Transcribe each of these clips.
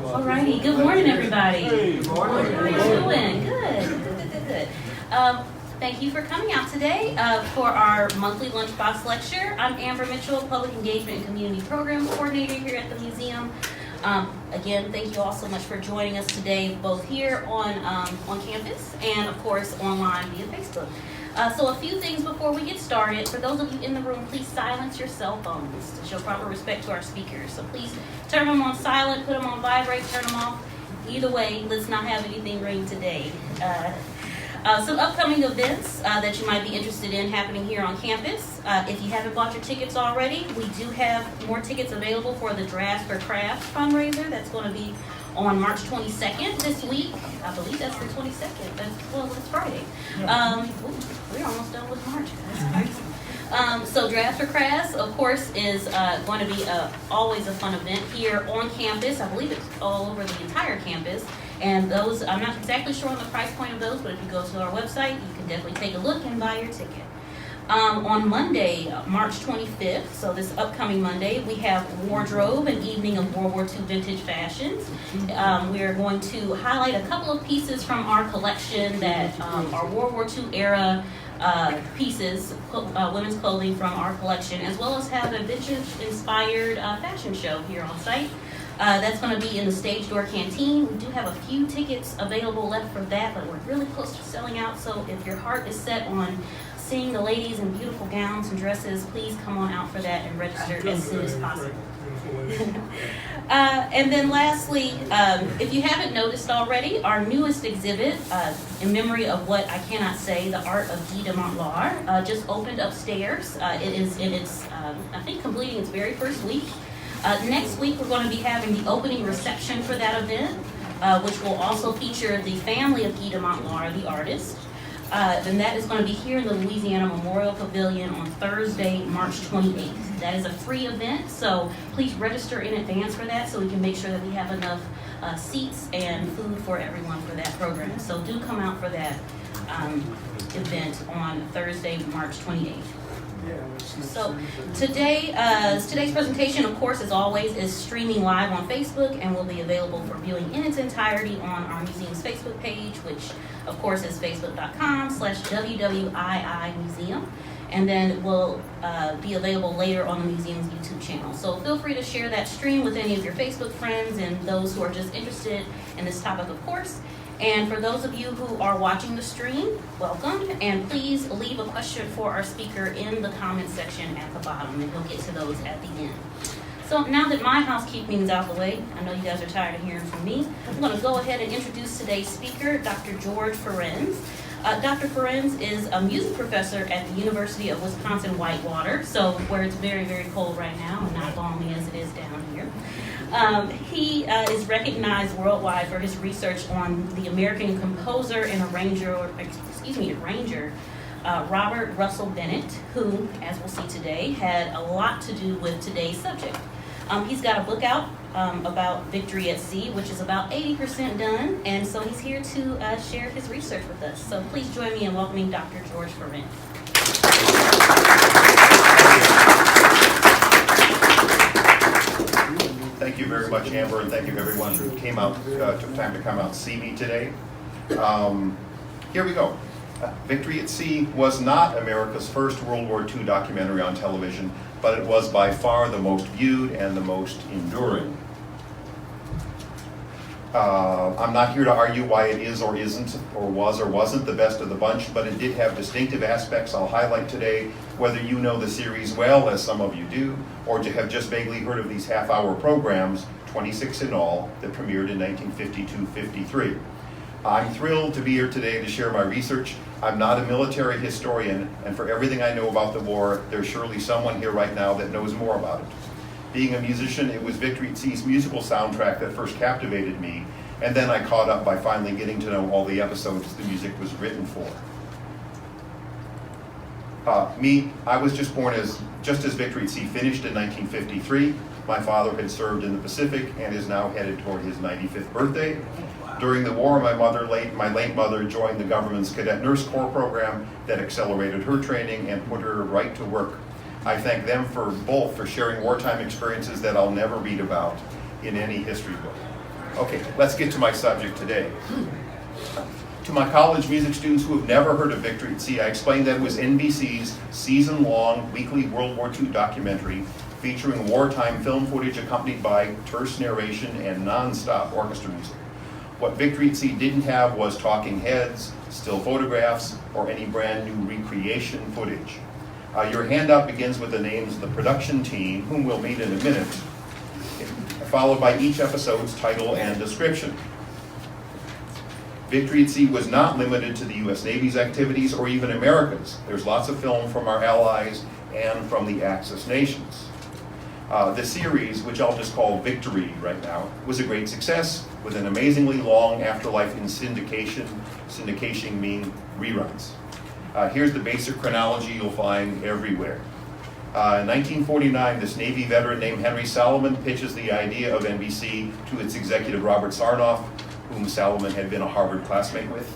Alrighty, good morning, everybody. Hey, good morning. How are you doing? Good. Thank you for coming out today for our monthly lunchbox lecture. I'm Amber Mitchell, Public Engagement and Community Programs Coordinator here at the museum. Again, thank you all so much for joining us today, both here on campus and, of course, online via Facebook. So a few things before we get started. For those of you in the room, please silence your cell phones to show proper respect to our speakers. So please turn them on silent, put them on vibrate, turn them off. Either way, let's not have anything ring today. Some upcoming events that you might be interested in happening here on campus. If you haven't bought your tickets already, we do have more tickets available for the Drafts for Crafts fundraiser. That's going to be on March 22nd this week. I believe that's the 22nd. It's Friday. We're almost done with March, guys. So Drafts for Crafts, of course, is going to be always a fun event here on campus. I believe it's all over the entire campus. And those, I'm not exactly sure on the price point of those, but if you go to our website, you can definitely take a look and buy your ticket. On Monday, March 25th, so this upcoming Monday, we have Wardrobe, an evening of World War II vintage fashions. We are going to highlight a couple of pieces from our collection that are World War II era pieces, women's clothing from our collection, as well as have a vintage-inspired fashion show here on site. That's going to be in the Stage Door Canteen. We do have a few tickets available left for that, but we're really close to selling out. So if your heart is set on seeing the ladies in beautiful gowns and dresses, please come on out for that and register as soon as possible. And then lastly, if you haven't noticed already, our newest exhibit, in memory of what I cannot say, The Art of Guy de Montlar, just opened upstairs. It is in its, I think, completing its very first week. Next week, we're going to be having the opening reception for that event, which will also feature the family of Guy de Montlar, the artist. And that is going to be here in the Louisiana Memorial Pavilion on Thursday, March 28th. That is a free event, so please register in advance for that so we can make sure that we have enough seats and food for everyone for that program. So do come out for that event on Thursday, March 28th. So today's presentation, of course, as always, is streaming live on Facebook and will be available for viewing in its entirety on our museum's Facebook page, which, of course, is facebook.com/WWII museum, and then will be available later on the museum's YouTube channel. So feel free to share that stream with any of your Facebook friends and those who are just interested in this topic, of course. And for those of you who are watching the stream, welcome, and please leave a question for our speaker in the comment section at the bottom, and he'll get to those at the end. So now that my housekeeping is out of the way, I know you guys are tired of hearing from me, I'm going to go ahead and introduce today's speaker, Dr. George Ferencz. Dr. Ferencz is a music professor at the University of Wisconsin-Whitewater, so where it's very, very cold right now and not balmy as it is down here. He is recognized worldwide for his research on the American composer and arranger, Robert Russell Bennett, who, as we'll see today, had a lot to do with today's subject. He's got a book out about Victory at Sea, which is about 80% done, and so he's here to share his research with us. So please join me in welcoming Dr. George Ferencz. Thank you very much, Amber, and thank you everyone who came out, took time to come out and see me today. Here we go. Victory at Sea was not America's first World War II documentary on television, but it was by far the most viewed and the most enduring. I'm not here to argue why it is or isn't, or was or wasn't the best of the bunch, but it did have distinctive aspects I'll highlight today, whether you know the series well, as some of you do, or to have just vaguely heard of these half-hour programs, 26 in all, that premiered in 1952-53. I'm thrilled to be here today to share my research. I'm not a military historian, and for everything I know about the war, there's surely someone here right now that knows more about it. Being a musician, it was Victory at Sea's musical soundtrack that first captivated me, and then I caught up by finally getting to know all the episodes the music was written for. I was just born just as Victory at Sea finished in 1953. My father had served in the Pacific and is now headed toward his 95th birthday. During the war, my late mother joined the government's Cadet Nurse Corps program that accelerated her training and put her right to work. I thank them both for sharing wartime experiences that I'll never read about in any history book. Okay, let's get to my subject today. To my college music students who have never heard of Victory at Sea, I explained that it was NBC's season-long weekly World War II documentary featuring wartime film footage accompanied by terse narration and non-stop orchestra music. What Victory at Sea didn't have was talking heads, still photographs, or any brand new recreation footage. Your handout begins with the names of the production team, whom we'll meet in a minute, followed by each episode's title and description. Victory at Sea was not limited to the U.S. Navy's activities or even America's. There's lots of film from our allies and from the Axis nations. The series, which I'll just call Victory right now, was a great success with an amazingly long afterlife in syndication. Syndication meaning reruns. Here's the basic chronology you'll find everywhere. In 1949, this Navy veteran named Henry Salomon pitches the idea of NBC to its executive Robert Sarnoff, whom Salomon had been a Harvard classmate with.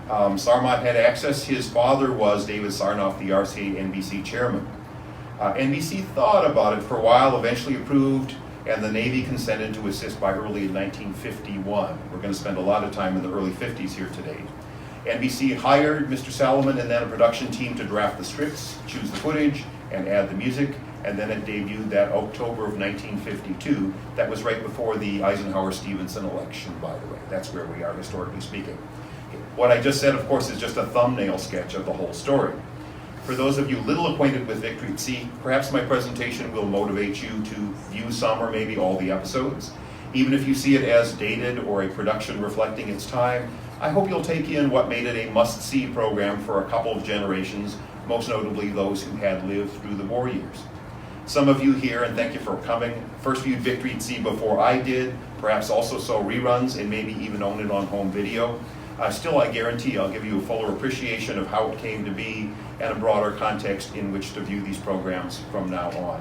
Sarnoff had access. His father was David Sarnoff, the RCA NBC chairman. NBC thought about it for a while, eventually approved, and the Navy consented to assist by early in 1951. We're going to spend a lot of time in the early 50s here today. NBC hired Mr. Salomon and then a production team to draft the scripts, choose the footage, and add the music, and then it debuted that October of 1952. That was right before the Eisenhower-Stevenson election, by the way. That's where we are, historically speaking. What I just said, of course, is just a thumbnail sketch of the whole story. For those of you little acquainted with Victory at Sea, perhaps my presentation will motivate you to view some or maybe all the episodes. Even if you see it as dated or a production reflecting its time, I hope you'll take in what made it a must-see program for a couple of generations, most notably those who had lived through the war years. Some of you here, and thank you for coming, first viewed Victory at Sea before I did, perhaps also saw reruns and maybe even owned it on home video. Still, I guarantee I'll give you a fuller appreciation of how it came to be and a broader context in which to view these programs from now on.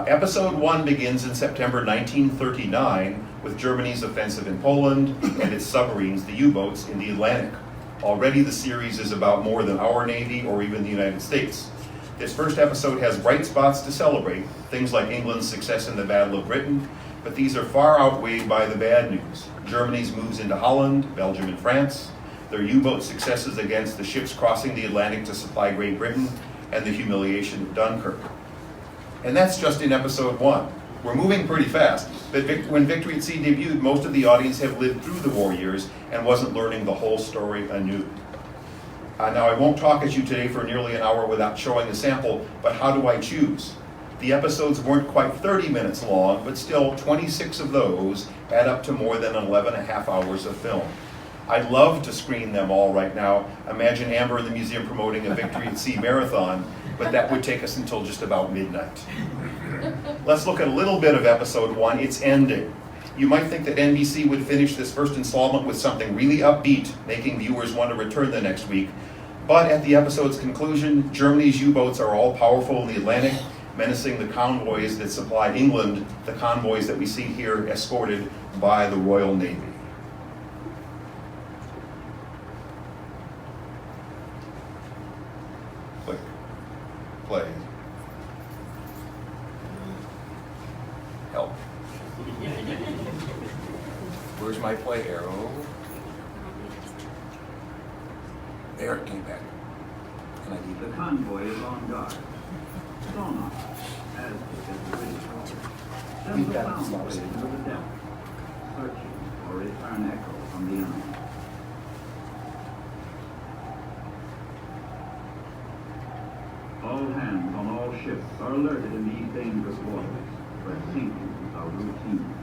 Episode 1 begins in September 1939 with Germany's offensive in Poland and its submarines, the U-boats, in the Atlantic. Already the series is about more than our Navy or even the United States. This first episode has bright spots to celebrate, things like England's success in the Battle of Britain, but these are far outweighed by the bad news. Germany's moves into Holland, Belgium, and France, their U-boat successes against the ships crossing the Atlantic to supply Great Britain, and the humiliation of Dunkirk. And that's just in episode 1. We're moving pretty fast, but when Victory at Sea debuted, most of the audience have lived through the war years and wasn't learning the whole story anew. Now, I won't talk at you today for nearly an hour without showing a sample, but how do I choose? The episodes weren't quite 30 minutes long, but still 26 of those add up to more than 11 and a half hours of film. I'd love to screen them all right now. Imagine Amber in the museum promoting a Victory at Sea marathon, but that would take us until just about midnight. Let's look at a little bit of episode 1, its ending. You might think that NBC would finish this first installment with something really upbeat, making viewers want to return the next week. But at the episode's conclusion, Germany's U-boats are all powerful in the Atlantic, menacing the convoys that supply England, the convoys that we see here escorted by the Royal Navy. Click. Play. Help. Where's my play arrow? There it came back. Can I leave it? The convoy is on guard. Sonar, as is the British call. Sends the sound wave into the depth, searching for a return echo from the enemy. All hands on all ships are alerted in these dangerous waters, where sinkings are routine.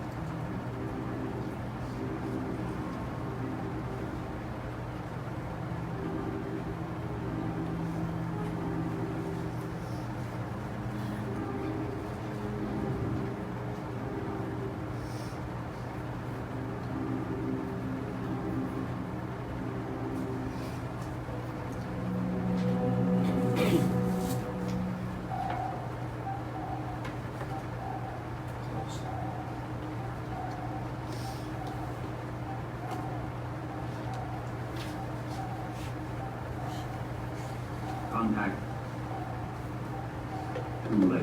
Contact. Too late.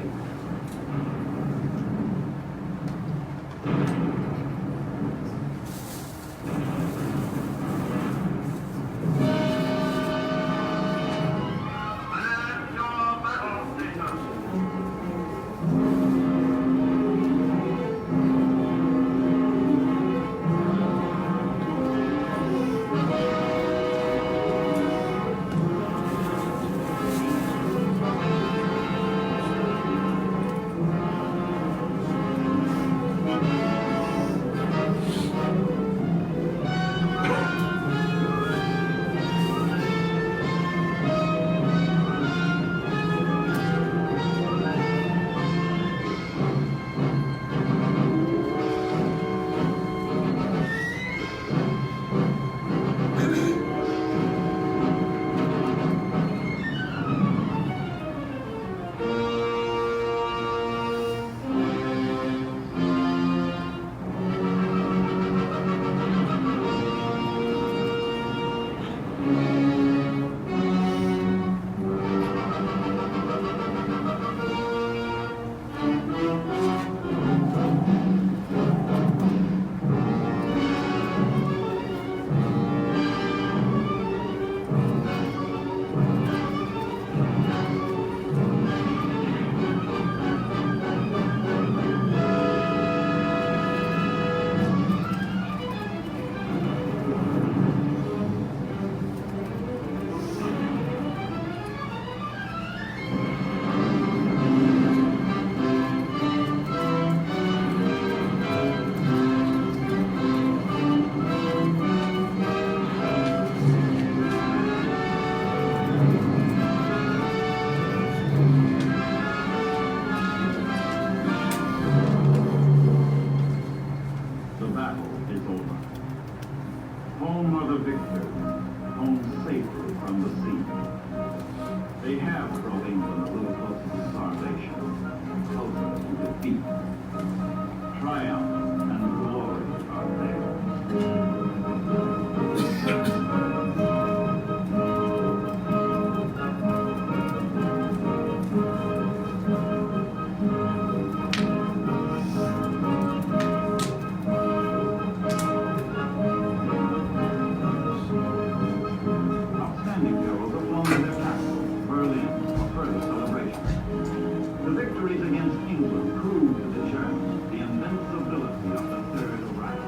victories against England proved to the Germans the invincibility of the Third Reich.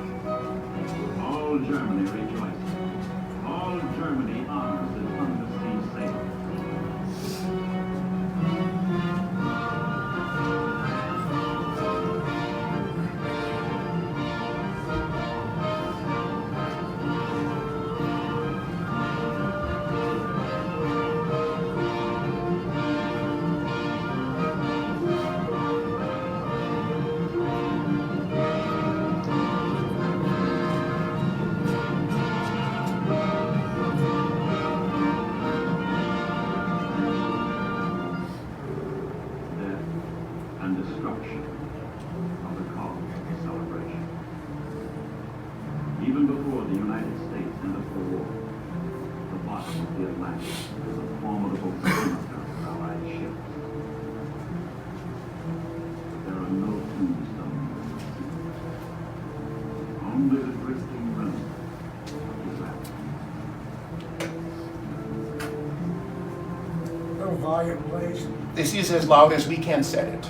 All Germany rejoiced. All Germany honors its undersea sailors. And destruction of the cause of celebration. Even before the United States entered the war, the bottom of the Atlantic was a formidable perimeter of Allied ships. But there are no tombstones in the sea. Only the drifting remnants of disaster. Little volume, please. This is as loud as we can set it.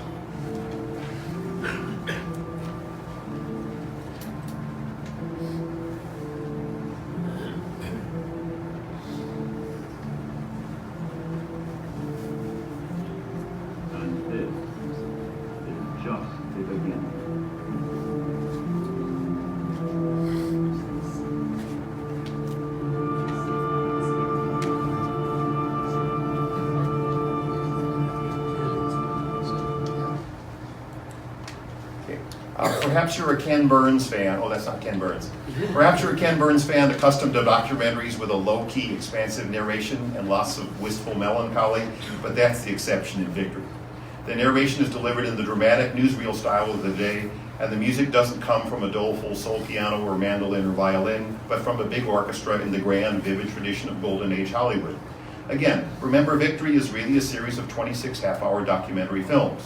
And this is just the beginning. Perhaps you're a Ken Burns fan. Oh, that's not Ken Burns. Perhaps you're a Ken Burns fan accustomed to documentaries with a low-key, expansive narration and lots of wistful melancholy, but that's the exception in Victory. The narration is delivered in the dramatic newsreel style of the day, and the music doesn't come from a doleful soul piano or mandolin or violin, but from a big orchestra in the grand, vivid tradition of Golden Age Hollywood. Again, remember, Victory is really a series of 26 half-hour documentary films.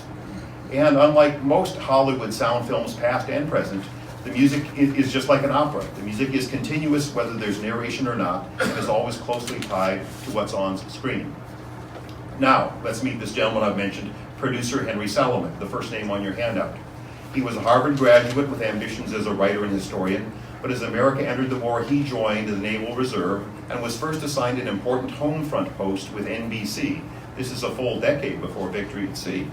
And unlike most Hollywood sound films, past and present, the music is just like an opera. The music is continuous whether there's narration or not, and is always closely tied to what's on screen. Now, let's meet this gentleman I've mentioned, producer Henry Salomon, the first name on your handout. He was a Harvard graduate with ambitions as a writer and historian, but as America entered the war, he joined the Naval Reserve and was first assigned an important home front post with NBC. This is a full decade before Victory at Sea.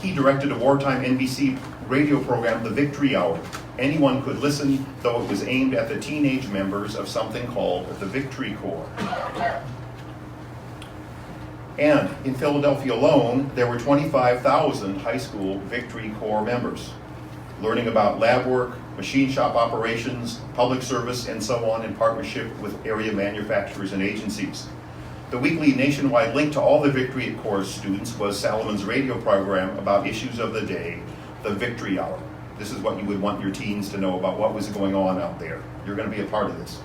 He directed a wartime NBC radio program, The Victory Hour. Anyone could listen, though it was aimed at the teenage members of something called the Victory Corps. And in Philadelphia alone, there were 25,000 high school Victory Corps members, learning about lab work, machine shop operations, public service, and so on in partnership with area manufacturers and agencies. The weekly nationwide link to all the Victory Corps students was Salomon's radio program about issues of the day, The Victory Hour. This is what you would want your teens to know about what was going on out there. You're going to be a part of this.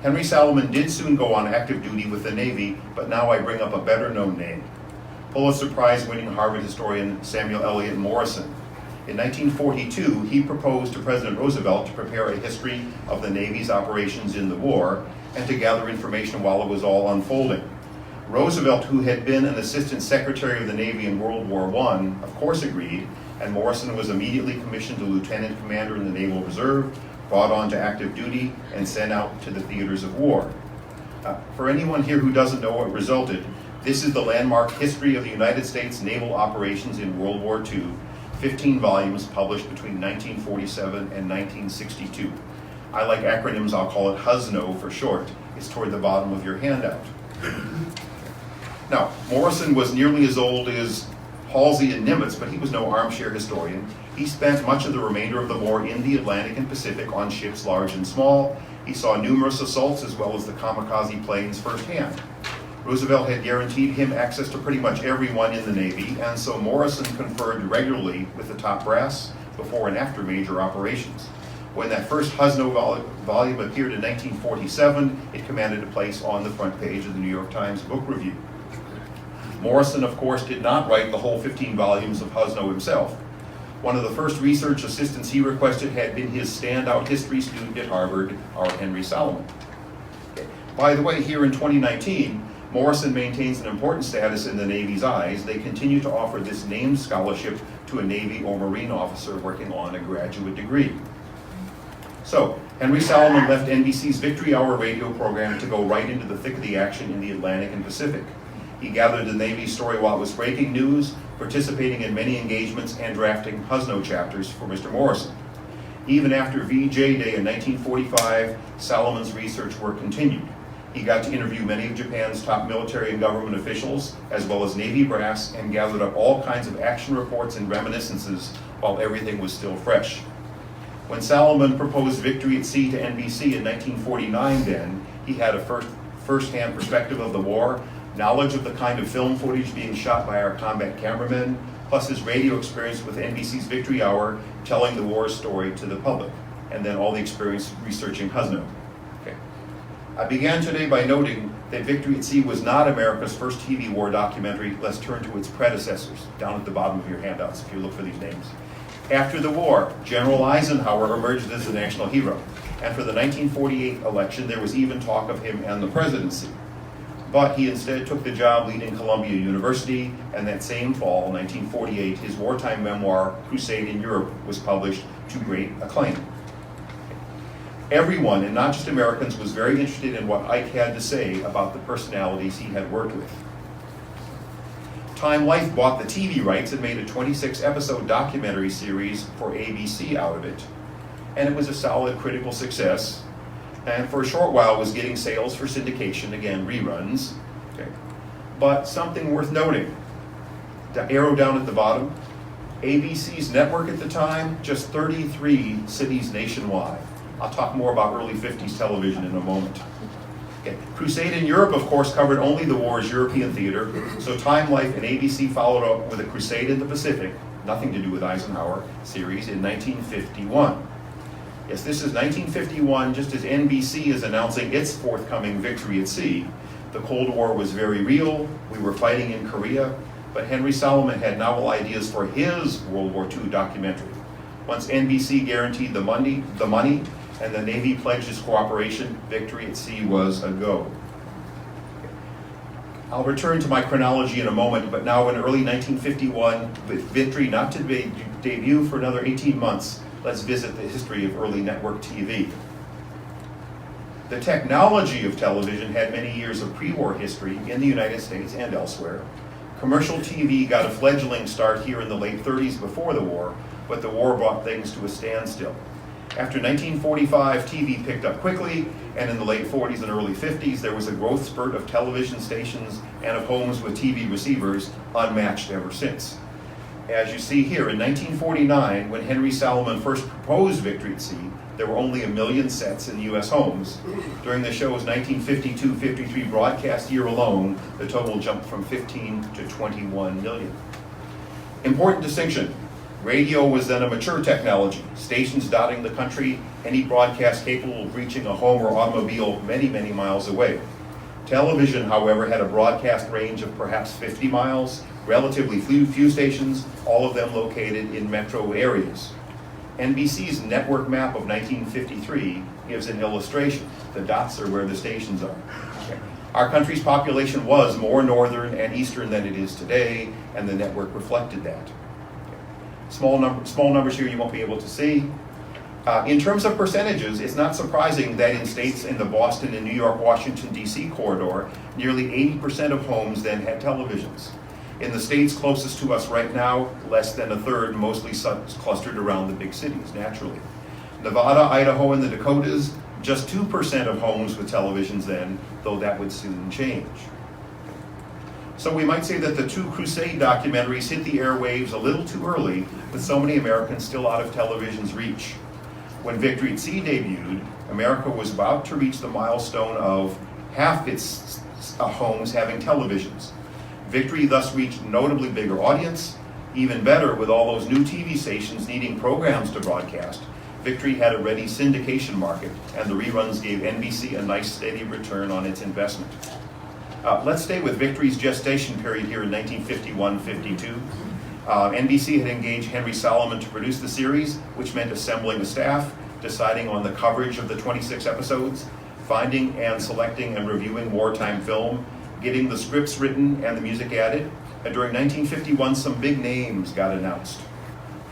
Henry Salomon did soon go on active duty with the Navy, but now I bring up a better known name. Pulitzer Prize winning Harvard historian Samuel Eliot Morrison. In 1942, he proposed to President Roosevelt to prepare a history of the Navy's operations in the war and to gather information while it was all unfolding. Roosevelt, who had been an assistant secretary of the Navy in World War I, of course agreed, and Morrison was immediately commissioned to lieutenant commander in the Naval Reserve, brought on to active duty, and sent out to the theaters of war. For anyone here who doesn't know what resulted, this is the landmark History of the United States Naval Operations in World War II, 15 volumes published between 1947 and 1962. I like acronyms, I'll call it HUSNO for short. It's toward the bottom of your handout. Now, Morrison was nearly as old as Halsey and Nimitz, but he was no armchair historian. He spent much of the remainder of the war in the Atlantic and Pacific on ships large and small. He saw numerous assaults as well as the kamikaze planes firsthand. Roosevelt had guaranteed him access to pretty much everyone in the Navy, and so Morrison conferred regularly with the top brass before and after major operations. When that first HUSNO volume appeared in 1947, it commanded a place on the front page of the New York Times Book Review. Morrison, of course, did not write the whole 15 volumes of HUSNO himself. One of the first research assistants he requested had been his standout history student at Harvard, our Henry Salomon. Okay. By the way, here in 2019, Morrison maintains an important status in the Navy's eyes. They continue to offer this named scholarship to a Navy or Marine officer working on a graduate degree. So, Henry Salomon left NBC's Victory Hour radio program to go right into the thick of the action in the Atlantic and Pacific. He gathered the Navy's story while it was breaking news, participating in many engagements and drafting Untitled Chapters for Mr. Morrison. Even after VJ Day in 1945, Salomon's research work continued. He got to interview many of Japan's top military and government officials, as well as Navy brass, and gathered up all kinds of action reports and reminiscences while everything was still fresh. When Salomon proposed Victory at Sea to NBC in 1949 then, he had a first-hand perspective of the war, knowledge of the kind of film footage being shot by our combat cameramen, plus his radio experience with NBC's Victory Hour, telling the war's story to the public, and then all the experience researching Husno. Okay. I began today by noting that Victory at Sea was not America's first TV war documentary. Let's turn to its predecessors, down at the bottom of your handouts if you look for these names. After the war, General Eisenhower emerged as the national hero, and for the 1948 election, there was even talk of him and the presidency. But he instead took the job leading Columbia University, and that same fall, 1948, his wartime memoir, Crusade in Europe, was published to great acclaim. Everyone, and not just Americans, was very interested in what Ike had to say about the personalities he had worked with. Time Life bought the TV rights and made a 26-episode documentary series for ABC out of it. And it was a solid critical success. And for a short while was getting sales for syndication, again, reruns. Okay. But something worth noting, the arrow down at the bottom, ABC's network at the time, just 33 cities nationwide. I'll talk more about early 50s television in a moment. Okay. Crusade in Europe, of course, covered only the war's European theater, so Time Life and ABC followed up with a Crusade in the Pacific, nothing to do with Eisenhower, series in 1951. Yes, this is 1951, just as NBC is announcing its forthcoming Victory at Sea. The Cold War was very real, we were fighting in Korea, but Henry Salomon had novel ideas for his World War II documentary. Once NBC guaranteed the money, and the Navy pledged its cooperation, Victory at Sea was a go. I'll return to my chronology in a moment, but now in early 1951, with Victory not to debut for another 18 months, let's visit the history of early network TV. The technology of television had many years of pre-war history in the United States and elsewhere. Commercial TV got a fledgling start here in the late 30s before the war, but the war brought things to a standstill. After 1945, TV picked up quickly, and in the late 40s and early 50s, there was a growth spurt of television stations and of homes with TV receivers, unmatched ever since. As you see here, in 1949, when Henry Salomon first proposed Victory at Sea, there were only 1 million sets in U.S. homes. During the show's 1952-53 broadcast year alone, the total jumped from 15 to 21 million. Important distinction. Radio was then a mature technology, stations dotting the country, any broadcast capable of reaching a home or automobile many, many miles away. Television, however, had a broadcast range of perhaps 50 miles, relatively few stations, all of them located in metro areas. NBC's network map of 1953 gives an illustration. The dots are where the stations are. Okay. Our country's population was more northern and eastern than it is today, and the network reflected that. Small numbers here you won't be able to see. In terms of percentages, it's not surprising that in states in the Boston and New York, Washington, D.C. corridor, nearly 80% of homes then had televisions. In the states closest to us right now, less than a third, mostly clustered around the big cities, naturally. Nevada, Idaho, and the Dakotas, just 2% of homes with televisions then, though that would soon change. So we might say that the two Crusade documentaries hit the airwaves a little too early, with so many Americans still out of television's reach. When Victory at Sea debuted, America was about to reach the milestone of half its homes having televisions. Victory thus reached a notably bigger audience. Even better, with all those new TV stations needing programs to broadcast, Victory had a ready syndication market, and the reruns gave NBC a nice steady return on its investment. Let's stay with Victory's gestation period here in 1951-52. NBC had engaged Henry Salomon to produce the series, which meant assembling a staff, deciding on the coverage of the 26 episodes, finding and selecting and reviewing wartime film, getting the scripts written and the music added, and during 1951 some big names got announced.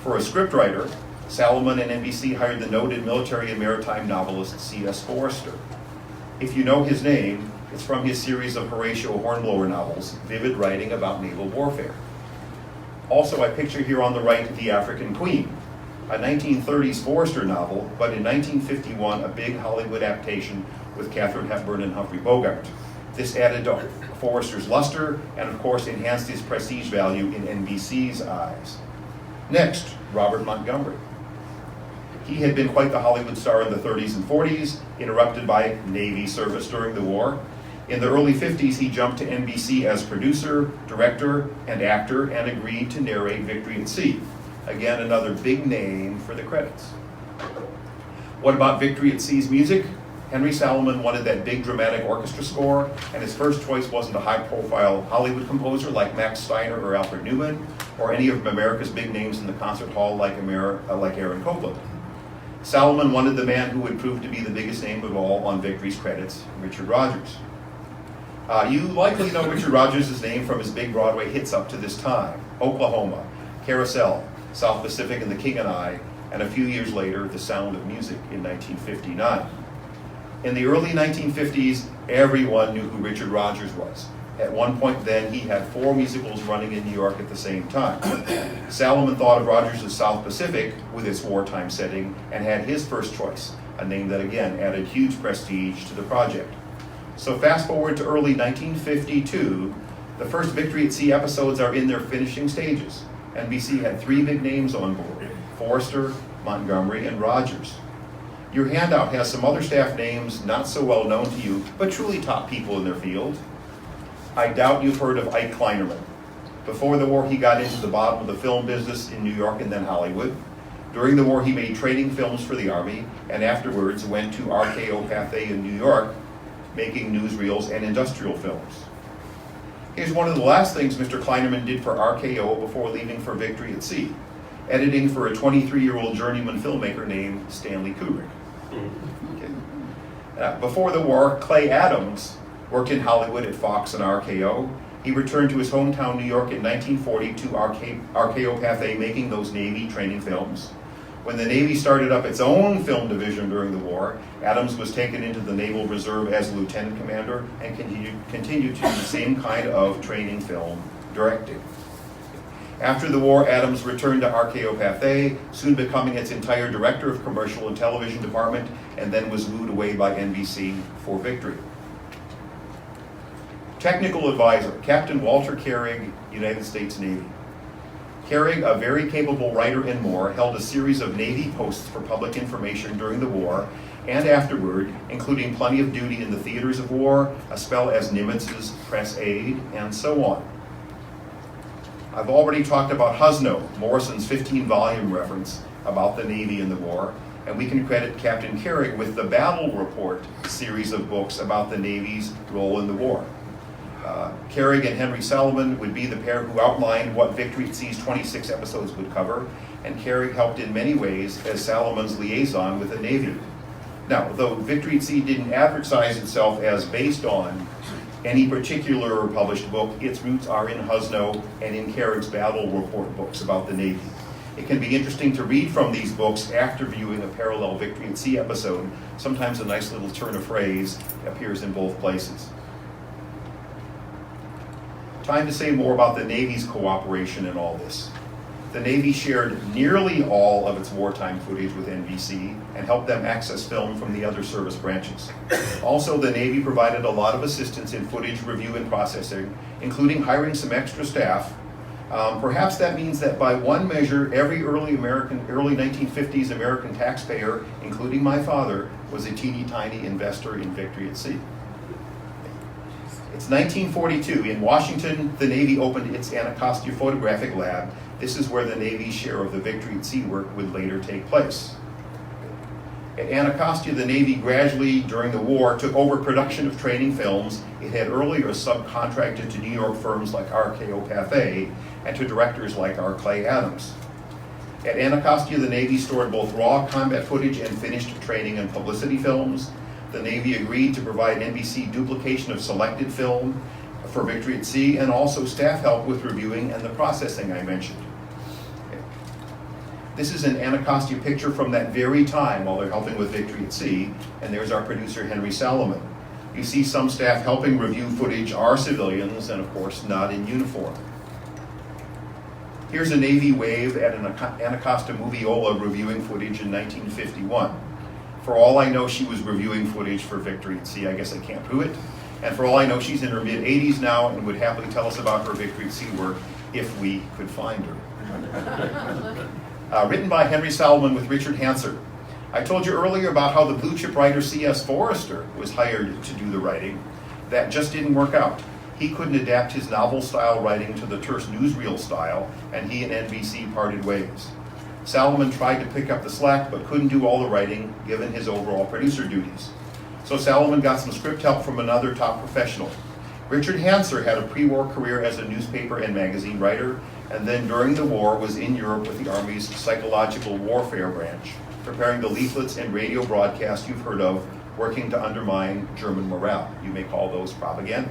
For a scriptwriter, Salomon and NBC hired the noted military and maritime novelist C.S. Forester. If you know his name, it's from his series of Horatio Hornblower novels, vivid writing about naval warfare. Also, I picture here on the right The African Queen, a 1930s Forester novel, but in 1951 a big Hollywood adaptation with Katharine Hepburn and Humphrey Bogart. This added to Forester's luster and of course enhanced his prestige value in NBC's eyes. Next, Robert Montgomery. He had been quite the Hollywood star in the 30s and 40s, interrupted by Navy service during the war. In the early 50s, he jumped to NBC as producer, director, and actor, and agreed to narrate Victory at Sea. Again, another big name for the credits. What about Victory at Sea's music? Henry Salomon wanted that big dramatic orchestra score, and his first choice wasn't a high-profile Hollywood composer like Max Steiner or Alfred Newman, or any of America's big names in the concert hall like Aaron Copland. Salomon wanted the man who would prove to be the biggest name of all on Victory's credits, Richard Rodgers. You likely know Richard Rodgers' name from his big Broadway hits up to this time: Oklahoma, Carousel, South Pacific and The King and I, and a few years later, The Sound of Music in 1959. In the early 1950s, everyone knew who Richard Rodgers was. At one point then, he had 4 musicals running in New York at the same time. Salomon thought of Rodgers' South Pacific with its wartime setting and had his first choice, a name that again added huge prestige to the project. So fast forward to early 1952, the first Victory at Sea episodes are in their finishing stages. NBC had 3 big names on board: Forester, Montgomery, and Rodgers. Your handout has some other staff names not so well known to you, but truly top people in their field. I doubt you've heard of Ike Kleinerman. Before the war, he got into the bottom of the film business in New York and then Hollywood. During the war, he made training films for the Army, and afterwards went to RKO Pathé in New York, making newsreels and industrial films. Here's one of the last things Mr. Kleinerman did for RKO before leaving for Victory at Sea: editing for a 23-year-old journeyman filmmaker named Stanley Kubrick. Okay. Before the war, Clay Adams worked in Hollywood at Fox and RKO. He returned to his hometown New York in 1940 to RKO Pathé, making those Navy training films. When the Navy started up its own film division during the war, Adams was taken into the Naval Reserve as lieutenant commander and continued to do the same kind of training film directing. After the war, Adams returned to RKO Pathé, soon becoming its entire director of commercial and television department, and then was wooed away by NBC for Victory. Technical advisor, Captain Walter Carrig, United States Navy. Carrig, a very capable writer and more, held a series of Navy posts for public information during the war and afterward, including plenty of duty in the theaters of war, a spell as Nimitz's press aide, and so on. I've already talked about Husno, Morrison's 15-volume reference about the Navy in the war, and we can credit Captain Carrig with the Battle Report series of books about the Navy's role in the war. Carrig and Henry Salomon would be the pair who outlined what Victory at Sea's 26 episodes would cover, and Carrig helped in many ways as Salomon's liaison with the Navy. Now, though Victory at Sea didn't advertise itself as based on any particular published book, its roots are in Husno and in Carrig's Battle Report books about the Navy. It can be interesting to read from these books after viewing a parallel Victory at Sea episode. Sometimes a nice little turn of phrase appears in both places. Time to say more about the Navy's cooperation in all this. The Navy shared nearly all of its wartime footage with NBC and helped them access film from the other service branches. Also, the Navy provided a lot of assistance in footage review and processing, including hiring some extra staff. Perhaps that means that by one measure, every early 1950s American taxpayer, including my father, was a teeny-tiny investor in Victory at Sea. It's 1942. In Washington, the Navy opened its Anacostia Photographic Lab. This is where the Navy's share of the Victory at Sea work would later take place. At Anacostia, the Navy gradually, during the war, took over production of training films it had earlier subcontracted to New York firms like RKO Pathé and to directors like R. Clay Adams. At Anacostia, the Navy stored both raw combat footage and finished training and publicity films. The Navy agreed to provide NBC duplication of selected film, for Victory at Sea, and also staff help with reviewing and the processing I mentioned. Okay. This is an Anacostia picture from that very time while they're helping with Victory at Sea, and there's our producer, Henry Salomon. You see some staff helping review footage are civilians, and of course not in uniform. Here's a Navy wave at an Anacostia Moviola reviewing footage in 1951. For all I know, she was reviewing footage for Victory at Sea. I guess I can't prove it. And for all I know, she's in her mid-80s now and would happily tell us about her Victory at Sea work if we could find her. Written by Henry Salomon with Richard Hanser. I told you earlier about how the blue chip writer C.S. Forrester was hired to do the writing. That just didn't work out. He couldn't adapt his novel-style writing to the terse newsreel style, and he and NBC parted ways. Salomon tried to pick up the slack, but couldn't do all the writing, given his overall producer duties. So Salomon got some script help from another top professional. Richard Hanser had a pre-war career as a newspaper and magazine writer, and then during the war was in Europe with the Army's psychological warfare branch, preparing the leaflets and radio broadcasts you've heard of, working to undermine German morale. You may call those propaganda.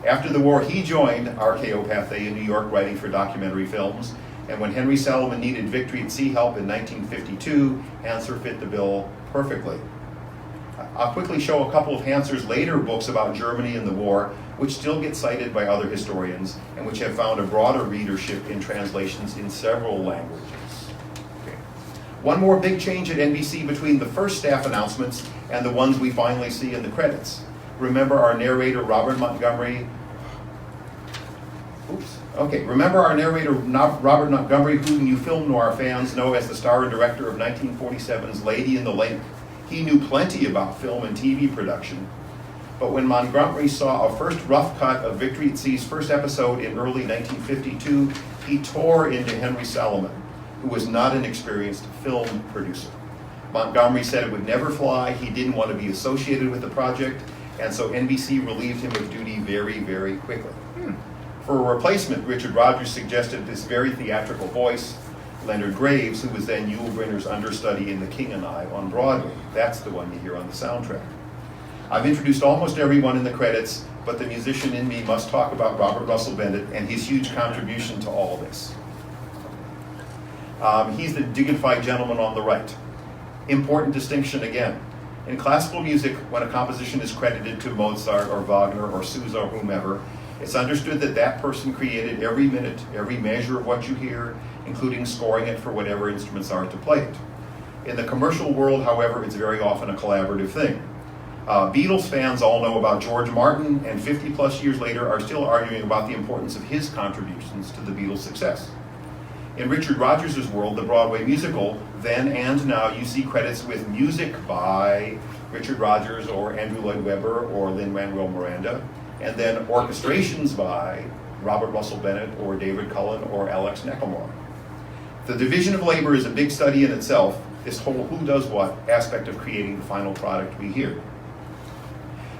After the war, he joined RKO Pathé in New York, writing for documentary films, and when Henry Salomon needed Victory at Sea help in 1952, Hanser fit the bill perfectly. I'll quickly show a couple of Hanser's later books about Germany and the war, which still get cited by other historians, and which have found a broader readership in translations in several languages. Okay. One more big change at NBC between the first staff announcements and the ones we finally see in the credits. Remember our narrator, Robert Montgomery, Robert Montgomery, whom you film noir fans know as the star and director of 1947's Lady in the Lake. He knew plenty about film and TV production, but when Montgomery saw a first rough cut of Victory at Sea's first episode in early 1952, he tore into Henry Salomon, who was not an experienced film producer. Montgomery said it would never fly, he didn't want to be associated with the project, and so NBC relieved him of duty very, very quickly. For a replacement, Richard Rodgers suggested this very theatrical voice, Leonard Graves, who was then Yul Brynner's understudy in The King and I on Broadway. That's the one you hear on the soundtrack. I've introduced almost everyone in the credits, but the musician in me must talk about Robert Russell Bennett and his huge contribution to all this. He's the dignified gentleman on the right. Important distinction again. In classical music, when a composition is credited to Mozart or Wagner or Sousa or whomever, it's understood that that person created every minute, every measure of what you hear, including scoring it for whatever instruments are to play it. In the commercial world, however, it's very often a collaborative thing. Beatles fans all know about George Martin, and 50 plus years later are still arguing about the importance of his contributions to the Beatles' success. In Richard Rodgers' world, the Broadway musical, then and now you see credits with music by Richard Rodgers or Andrew Lloyd Webber or Lin-Manuel Miranda, and then orchestrations by Robert Russell Bennett or David Cullen or Alex Neckelmore. The division of labor is a big study in itself, this whole who does what aspect of creating the final product we hear.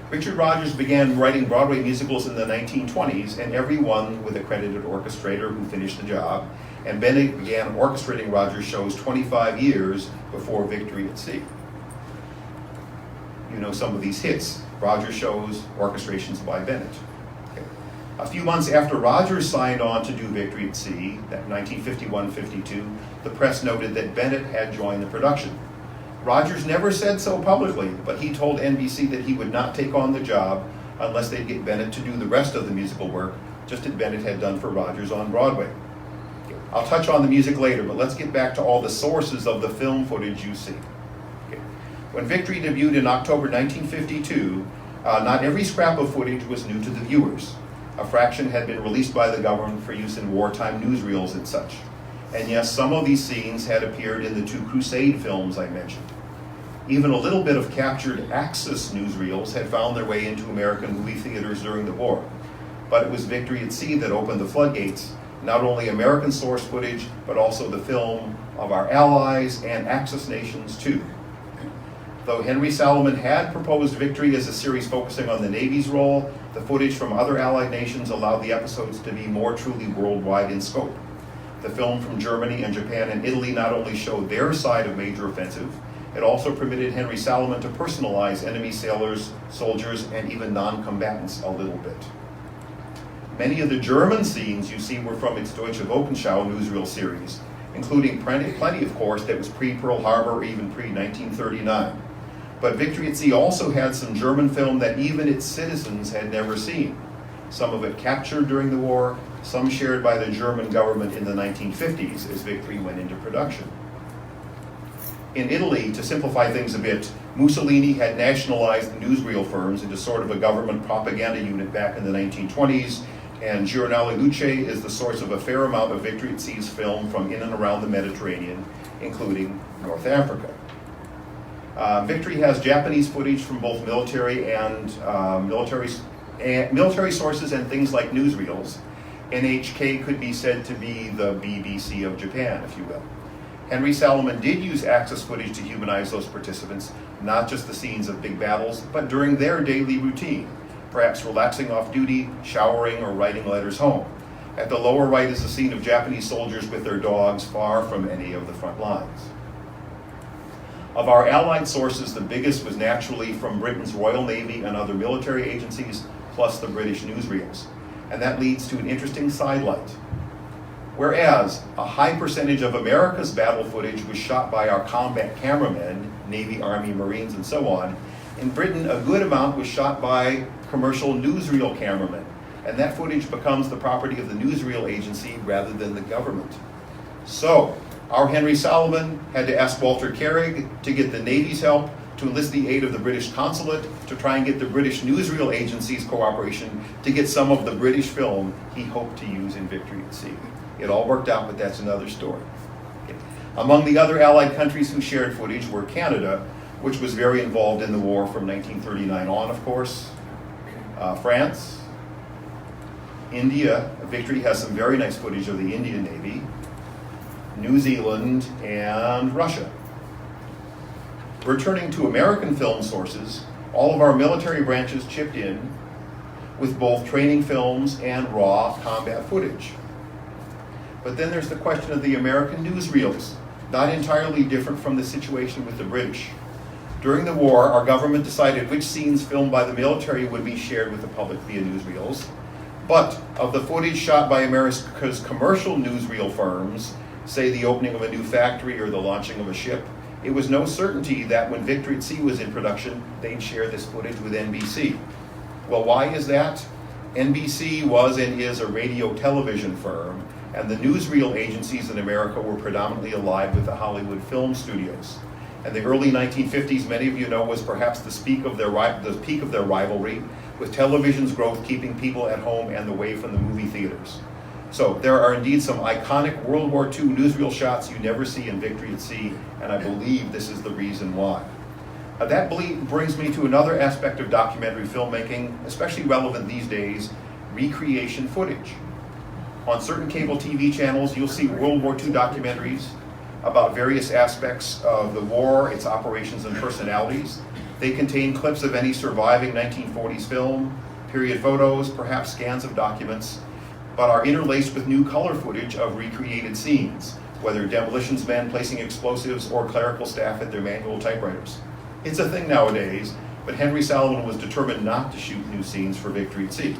Richard Rodgers began writing Broadway musicals in the 1920s, and everyone with a credited orchestrator who finished the job, and Bennett began orchestrating Rodgers' shows 25 years before Victory at Sea. You know some of these hits, Rodgers shows, orchestrations by Bennett. Okay. A few months after Rodgers signed on to do Victory at Sea, that 1951-52, the press noted that Bennett had joined the production. Rodgers never said so publicly, but he told NBC that he would not take on the job unless they'd get Bennett to do the rest of the musical work, just as Bennett had done for Rodgers on Broadway. I'll touch on the music later, but let's get back to all the sources of the film footage you see. Okay. When Victory debuted in October 1952, not every scrap of footage was new to the viewers. A fraction had been released by the government for use in wartime newsreels and such. And yes, some of these scenes had appeared in the two Crusade films I mentioned. Even a little bit of captured Axis newsreels had found their way into American movie theaters during the war. But it was Victory at Sea that opened the floodgates, not only American source footage, but also the film of our allies and Axis nations too. Though Henry Salomon had proposed Victory as a series focusing on the Navy's role, the footage from other allied nations allowed the episodes to be more truly worldwide in scope. The film from Germany and Japan and Italy not only showed their side of major offensive, it also permitted Henry Salomon to personalize enemy sailors, soldiers, and even non-combatants a little bit. Many of the German scenes you see were from its Deutsche Wochenschau newsreel series, including plenty, of course, that was pre-Pearl Harbor or even pre-1939. But Victory at Sea also had some German film that even its citizens had never seen. Some of it captured during the war, some shared by the German government in the 1950s as Victory went into production. In Italy, to simplify things a bit, Mussolini had nationalized the newsreel firms into sort of a government propaganda unit back in the 1920s, and Giornale Luce is the source of a fair amount of Victory at Sea's film from in and around the Mediterranean, including North Africa. Victory has Japanese footage from both military and military sources and things like newsreels. NHK could be said to be the BBC of Japan, if you will. Henry Salomon did use Axis footage to humanize those participants, not just the scenes of big battles, but during their daily routine, perhaps relaxing off duty, showering, or writing letters home. At the lower right is a scene of Japanese soldiers with their dogs far from any of the front lines. Of our Allied sources, the biggest was naturally from Britain's Royal Navy and other military agencies, plus the British newsreels. And that leads to an interesting sidelight. Whereas a high percentage of America's battle footage was shot by our combat cameramen, Navy, Army, Marines, and so on, in Britain a good amount was shot by commercial newsreel cameramen, and that footage becomes the property of the newsreel agency rather than the government. So, our Henry Salomon had to ask Walter Carrig to get the Navy's help, to enlist the aid of the British consulate, to try and get the British newsreel agency's cooperation to get some of the British film he hoped to use in Victory at Sea. It all worked out, but that's another story. Among the other Allied countries who shared footage were Canada, which was very involved in the war from 1939 on, of course, France, India. Victory has some very nice footage of the Indian Navy, New Zealand, and Russia. Returning to American film sources, all of our military branches chipped in with both training films and raw combat footage. But then there's the question of the American newsreels, not entirely different from the situation with the British. During the war, our government decided which scenes filmed by the military would be shared with the public via newsreels. But of the footage shot by America's commercial newsreel firms, say the opening of a new factory or the launching of a ship, it was no certainty that when Victory at Sea was in production, they'd share this footage with NBC. Well, why is that? NBC was and is a radio television firm, and the newsreel agencies in America were predominantly allied with the Hollywood film studios. And the early 1950s, many of you know, was perhaps the peak of their rivalry, with television's growth keeping people at home and away from the movie theaters. So there are indeed some iconic World War II newsreel shots you never see in Victory at Sea, and I believe this is the reason why. That brings me to another aspect of documentary filmmaking, especially relevant these days, recreation footage. On certain cable TV channels, you'll see World War II documentaries about various aspects of the war, its operations and personalities. They contain clips of any surviving 1940s film, period photos, perhaps scans of documents, but are interlaced with new color footage of recreated scenes, whether demolitions men placing explosives or clerical staff at their manual typewriters. It's a thing nowadays, but Henry Salomon was determined not to shoot new scenes for Victory at Sea.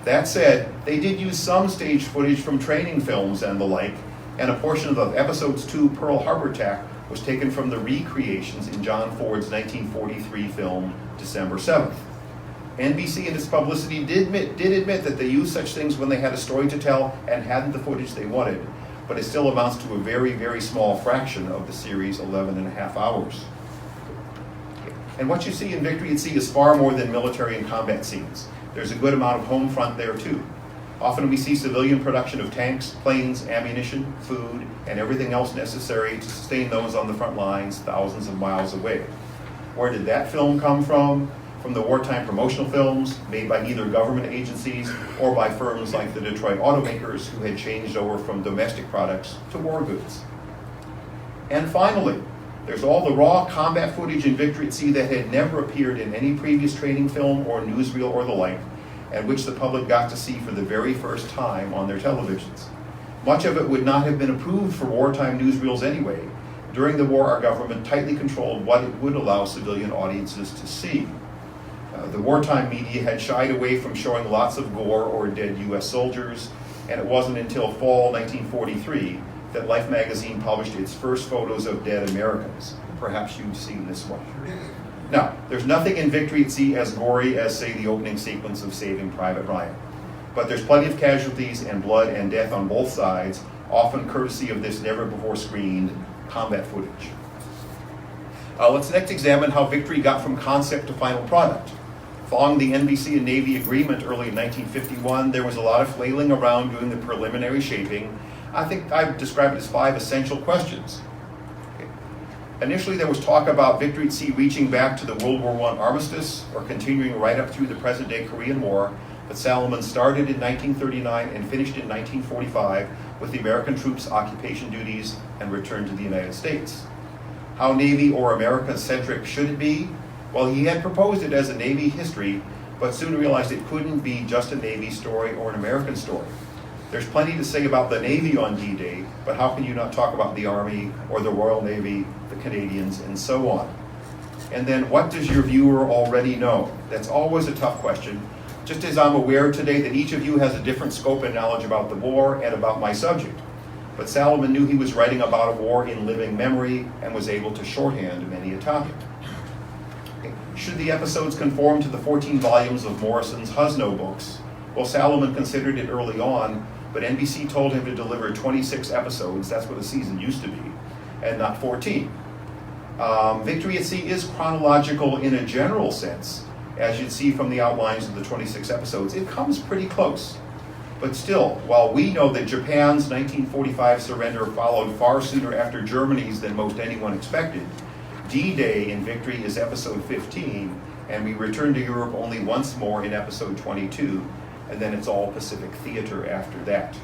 That said, they did use some stage footage from training films and the like, and a portion of the episode's 2 Pearl Harbor attack was taken from the recreations in John Ford's 1943 film, December 7th. NBC in its publicity did admit that they used such things when they had a story to tell and hadn't the footage they wanted, but it still amounts to a very, very small fraction of the series' 11 and a half hours. And what you see in Victory at Sea is far more than military and combat scenes. There's a good amount of home front there too. Often we see civilian production of tanks, planes, ammunition, food, and everything else necessary to sustain those on the front lines thousands of miles away. Where did that film come from? From the wartime promotional films made by either government agencies or by firms like the Detroit automakers who had changed over from domestic products to war goods. And finally, there's all the raw combat footage in Victory at Sea that had never appeared in any previous training film or newsreel or the like, and which the public got to see for the very first time on their televisions. Much of it would not have been approved for wartime newsreels anyway. During the war, our government tightly controlled what it would allow civilian audiences to see. The wartime media had shied away from showing lots of gore or dead U.S. soldiers, and it wasn't until fall 1943 that Life magazine published its first photos of dead Americans. Perhaps you've seen this one. Now, there's nothing in Victory at Sea as gory as, say, the opening sequence of Saving Private Ryan. But there's plenty of casualties and blood and death on both sides, often courtesy of this never-before-screened combat footage. Let's next examine how Victory got from concept to final product. Following the NBC and Navy agreement early in 1951, there was a lot of flailing around doing the preliminary shaping. I think I've described it as 5 essential questions. Okay. Initially, there was talk about Victory at Sea reaching back to the World War I armistice or continuing right up through the present-day Korean War, but Salomon started in 1939 and finished in 1945 with the American troops' occupation duties and returned to the United States. How Navy or America-centric should it be? Well, he had proposed it as a Navy history, but soon realized it couldn't be just a Navy story or an American story. There's plenty to say about the Navy on D-Day, but how can you not talk about the Army or the Royal Navy, the Canadians, and so on? And then, what does your viewer already know? That's always a tough question. Just as I'm aware today that each of you has a different scope and knowledge about the war and about my subject. But Salomon knew he was writing about a war in living memory and was able to shorthand many a topic. Should the episodes conform to the 14 volumes of Morrison's Husno books? Well, Salomon considered it early on, but NBC told him to deliver 26 episodes, that's what a season used to be, and not 14. Victory at Sea is chronological in a general sense. As you'd see from the outlines of the 26 episodes, it comes pretty close. But still, while we know that Japan's 1945 surrender followed far sooner after Germany's than most anyone expected, D-Day in Victory is episode 15, and we return to Europe only once more in episode 22, and then it's all Pacific theater after that.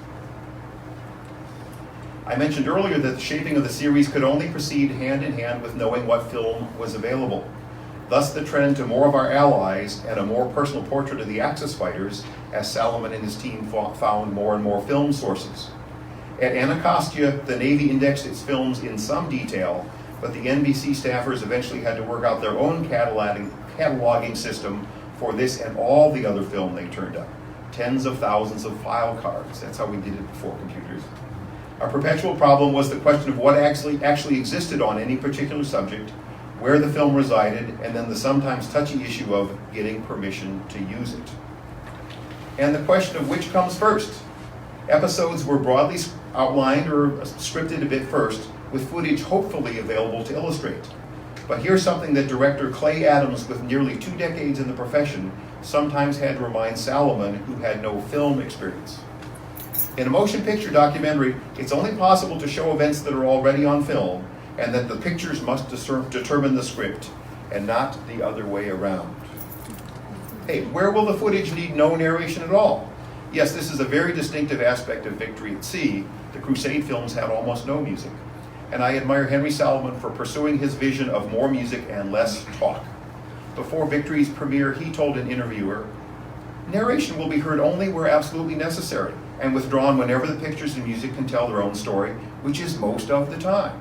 I mentioned earlier that the shaping of the series could only proceed hand in hand with knowing what film was available. Thus the trend to more of our allies and a more personal portrait of the Axis fighters as Salomon and his team found more and more film sources. At Anacostia, the Navy indexed its films in some detail, but the NBC staffers eventually had to work out their own cataloging system for this and all the other film they turned up. Tens of thousands of file cards. That's how we did it before computers. Our perpetual problem was the question of what actually existed on any particular subject, where the film resided, and then the sometimes touchy issue of getting permission to use it. And the question of which comes first. Episodes were broadly outlined or scripted a bit first, with footage hopefully available to illustrate. But here's something that director Clay Adams, with nearly 2 decades in the profession, sometimes had to remind Salomon, who had no film experience. In a motion picture documentary, it's only possible to show events that are already on film, and that the pictures must determine the script, and not the other way around. Hey, where will the footage need no narration at all? Yes, this is a very distinctive aspect of Victory at Sea. The Crusade films had almost no music. And I admire Henry Salomon for pursuing his vision of more music and less talk. Before Victory's premiere, he told an interviewer, "Narration will be heard only where absolutely necessary, and withdrawn whenever the pictures and music can tell their own story, which is most of the time."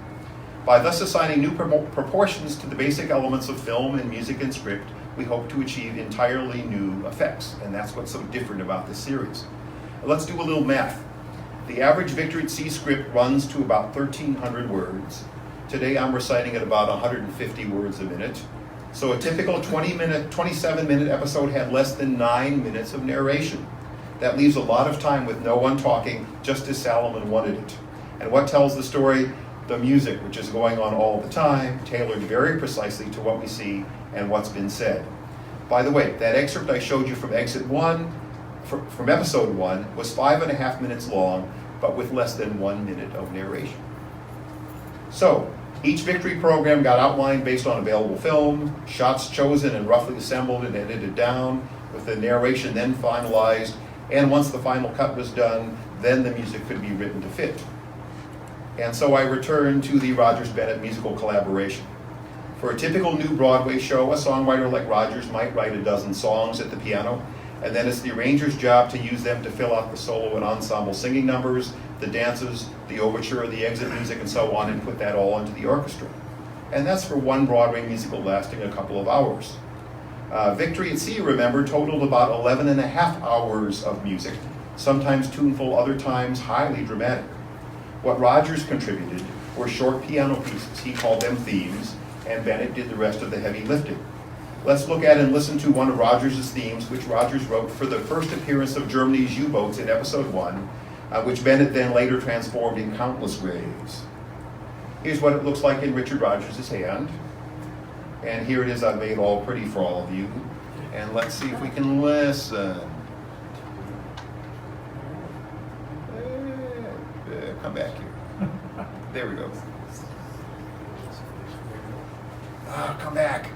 By thus assigning new proportions to the basic elements of film and music and script, we hope to achieve entirely new effects, and that's what's so different about this series. Let's do a little math. The average Victory at Sea script runs to about 1,300 words. Today I'm reciting at about 150 words a minute. So a typical 27-minute episode had less than 9 minutes of narration. That leaves a lot of time with no one talking, just as Salomon wanted it. And what tells the story? The music, which is going on all the time, tailored very precisely to what we see and what's been said. By the way, that excerpt I showed you from from episode 1 was 5.5 minutes long, but with less than 1 minute of narration. So, each Victory program got outlined based on available film, shots chosen and roughly assembled and edited down, with the narration then finalized, and once the final cut was done, then the music could be written to fit. And so I returned to the Rogers-Bennett musical collaboration. For a typical new Broadway show, a songwriter like Rogers might write a dozen songs at the piano, and then it's the arranger's job to use them to fill out the solo and ensemble singing numbers, the dances, the overture, the exit music, and so on, and put that all into the orchestra. And that's for one Broadway musical lasting a couple of hours. Victory at Sea, remember, totaled about 11 and a half hours of music, sometimes tuneful, other times highly dramatic. What Rogers contributed were short piano pieces. He called them themes, and Bennett did the rest of the heavy lifting. Let's look at and listen to one of Rogers' themes, which Rogers wrote for the first appearance of Germany's U-boats in episode 1, which Bennett then later transformed in countless ways. Here's what it looks like in Richard Rogers' hand. And here it is, I've made all pretty for all of you. And let's see if we can listen. Come back here. There we go. Come back.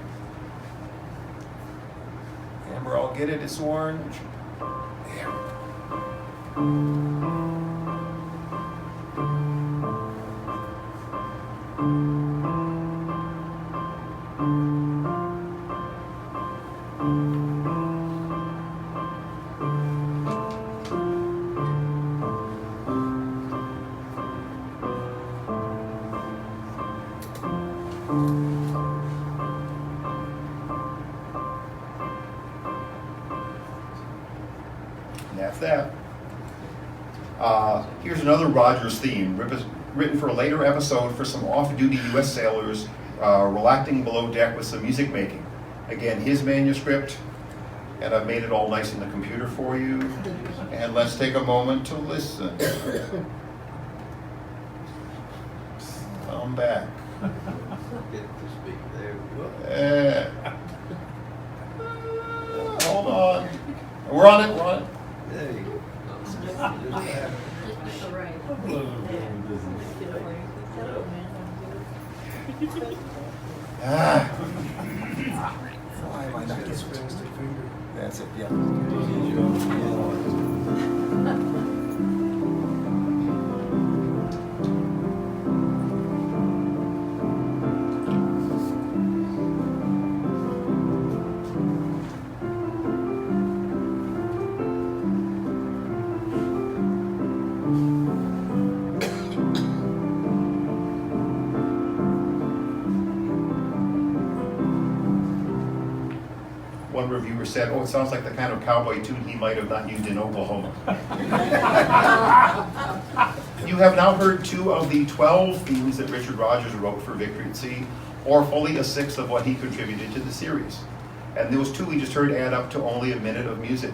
Amber, I'll get it, it's orange. There. And that's that. Here's another Rogers theme, written for a later episode for some off-duty U.S. sailors relaxing below deck with some music making. Again, his manuscript, and I've made it all nice in the computer for you. And let's take a moment to listen. Come back. Hold on. We're on it, we're on it. There you go. Why am I not getting it? That's it, yeah. One reviewer said, "Oh, it sounds like the kind of cowboy tune he might have not used in Oklahoma." You have now heard 2 of the 12 themes that Richard Rogers wrote for Victory at Sea, or fully a sixth of what he contributed to the series. And those 2 we just heard add up to only a minute of music.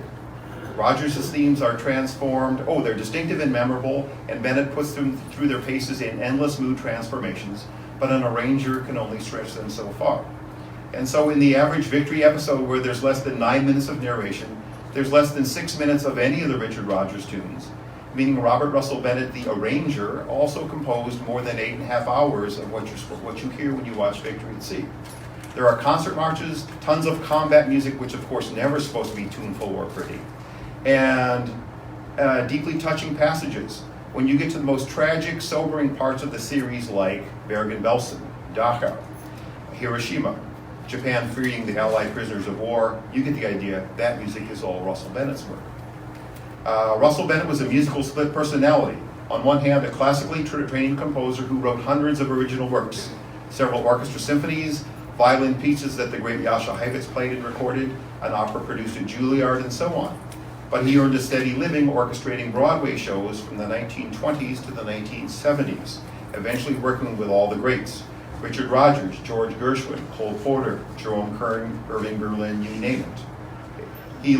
Rogers' themes are transformed, they're distinctive and memorable, and Bennett puts them through their paces in endless mood transformations, but an arranger can only stretch them so far. And so in the average Victory episode, where there's less than 9 minutes of narration, there's less than 6 minutes of any of the Richard Rogers tunes, meaning Robert Russell Bennett, the arranger, also composed more than 8.5 hours of what you hear when you watch Victory at Sea. There are concert marches, tons of combat music, which of course never is supposed to be tuneful or pretty, and deeply touching passages. When you get to the most tragic, sobering parts of the series, like Bergen-Belsen, Dachau, Hiroshima, Japan freeing the Allied prisoners of war, you get the idea. That music is all Russell Bennett's work. Russell Bennett was a musical split personality. On one hand, a classically trained composer who wrote hundreds of original works, several orchestra symphonies, violin pieces that the great Jascha Heifetz played and recorded, an opera produced at Juilliard, and so on. But he earned a steady living orchestrating Broadway shows from the 1920s to the 1970s, eventually working with all the greats. Richard Rogers, George Gershwin, Cole Porter, Jerome Kern, Irving Berlin, you name it. He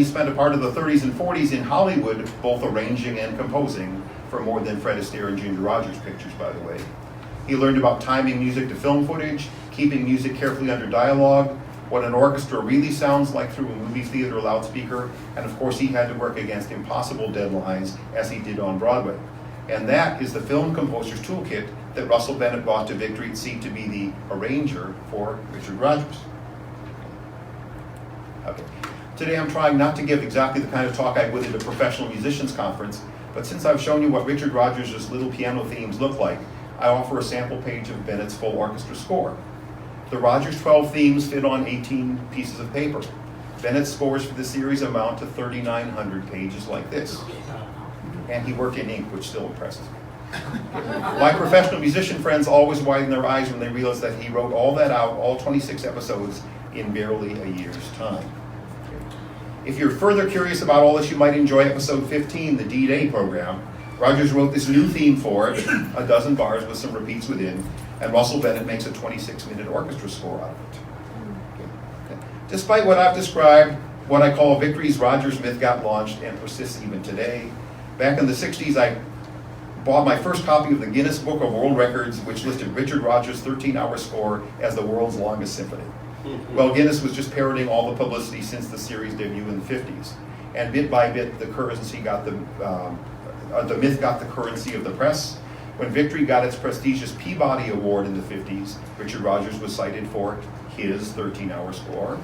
spent a part of the 30s and 40s in Hollywood, both arranging and composing for more than Fred Astaire and Ginger Rogers pictures, by the way. He learned about timing music to film footage, keeping music carefully under dialogue, what an orchestra really sounds like through a movie theater loudspeaker, and of course he had to work against impossible deadlines, as he did on Broadway. And that is the film composer's toolkit that Russell Bennett brought to Victory at Sea to be the arranger for Richard Rogers. Okay. Today I'm trying not to give exactly the kind of talk I would at a professional musicians conference, but since I've shown you what Richard Rogers' little piano themes look like, I offer a sample page of Bennett's full orchestra score. The Rogers 12 themes fit on 18 pieces of paper. Bennett's scores for the series amount to 3,900 pages like this. And he worked in ink, which still impresses me. My professional musician friends always widen their eyes when they realize that he wrote all that out, all 26 episodes, in barely a year's time. If you're further curious about all this, you might enjoy episode 15, the D-Day program. Rogers wrote this new theme for it, a dozen bars with some repeats within, and Russell Bennett makes a 26-minute orchestra score out of it. Okay. Despite what I've described, what I call Victory's Rogers myth got launched and persists even today. Back in the 60s, I bought my first copy of the Guinness Book of World Records, which listed Richard Rogers' 13-hour score as the world's longest symphony. Well, Guinness was just parroting all the publicity since the series debut in the 50s. And bit by bit, the myth got the currency of the press. When Victory got its prestigious Peabody Award in the 50s, Richard Rogers was cited for his 13-hour score.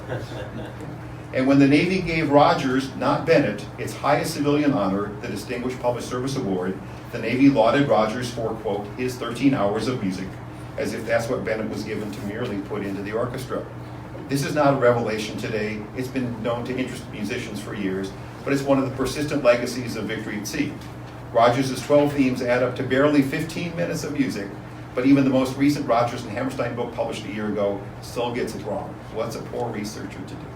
And when the Navy gave Rogers, not Bennett, its highest civilian honor, the Distinguished Public Service Award, the Navy lauded Rogers for, quote, his 13 hours of music, as if that's what Bennett was given to merely put into the orchestra. This is not a revelation today. It's been known to interest musicians for years, but it's one of the persistent legacies of Victory at Sea. Rogers' 12 themes add up to barely 15 minutes of music, but even the most recent Rogers and Hammerstein book published a year ago still gets it wrong. What's a poor researcher to do?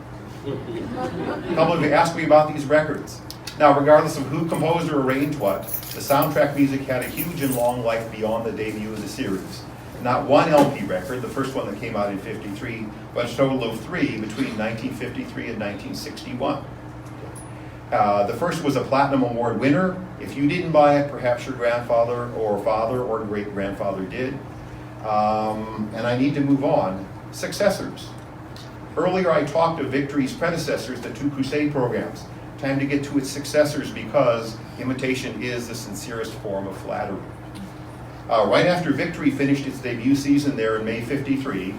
Publicly asked me about these records. Now, regardless of who composed or arranged what, the soundtrack music had a huge and long life beyond the debut of the series. Not one LP record, the first one that came out in '53, but a total of 3 between 1953 and 1961. The first was a Platinum Award winner. If you didn't buy it, perhaps your grandfather or father or great-grandfather did. And I need to move on. Successors. Earlier I talked of Victory's predecessors, the 2 Crusade programs. Time to get to its successors because imitation is the sincerest form of flattery. Right after Victory finished its debut season there in May '53,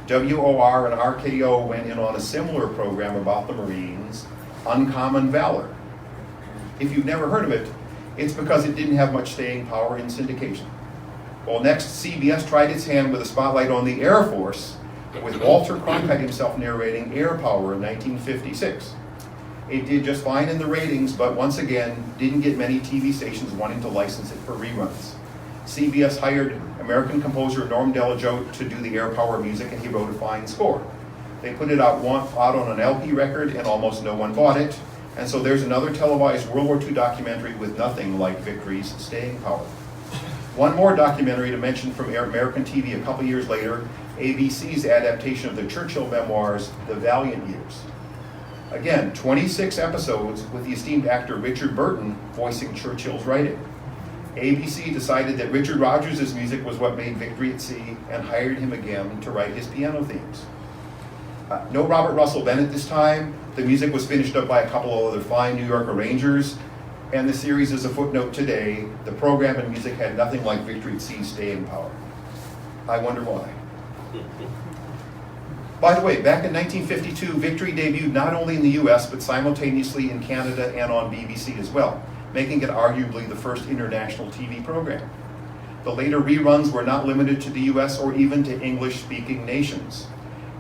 WOR and RKO went in on a similar program about the Marines, Uncommon Valor. If you've never heard of it, it's because it didn't have much staying power in syndication. Well, next, CBS tried its hand with a spotlight on the Air Force, with Walter Cronkite himself narrating Air Power in 1956. It did just fine in the ratings, but once again, didn't get many TV stations wanting to license it for reruns. CBS hired American composer Norm Delajote to do the Air Power music, and he wrote a fine score. They put it out on an LP record, and almost no one bought it. And so there's another televised World War II documentary with nothing like Victory's staying power. One more documentary to mention from American TV a couple years later, ABC's adaptation of the Churchill memoirs, The Valiant Years. Again, 26 episodes with the esteemed actor Richard Burton voicing Churchill's writing. ABC decided that Richard Rogers' music was what made Victory at Sea and hired him again to write his piano themes. No Robert Russell Bennett this time. The music was finished up by a couple of other fine New York arrangers, and the series is a footnote today. The program and music had nothing like Victory at Sea's staying power. I wonder why. By the way, back in 1952, Victory debuted not only in the US, but simultaneously in Canada and on BBC as well, making it arguably the first international TV program. The later reruns were not limited to the US or even to English-speaking nations.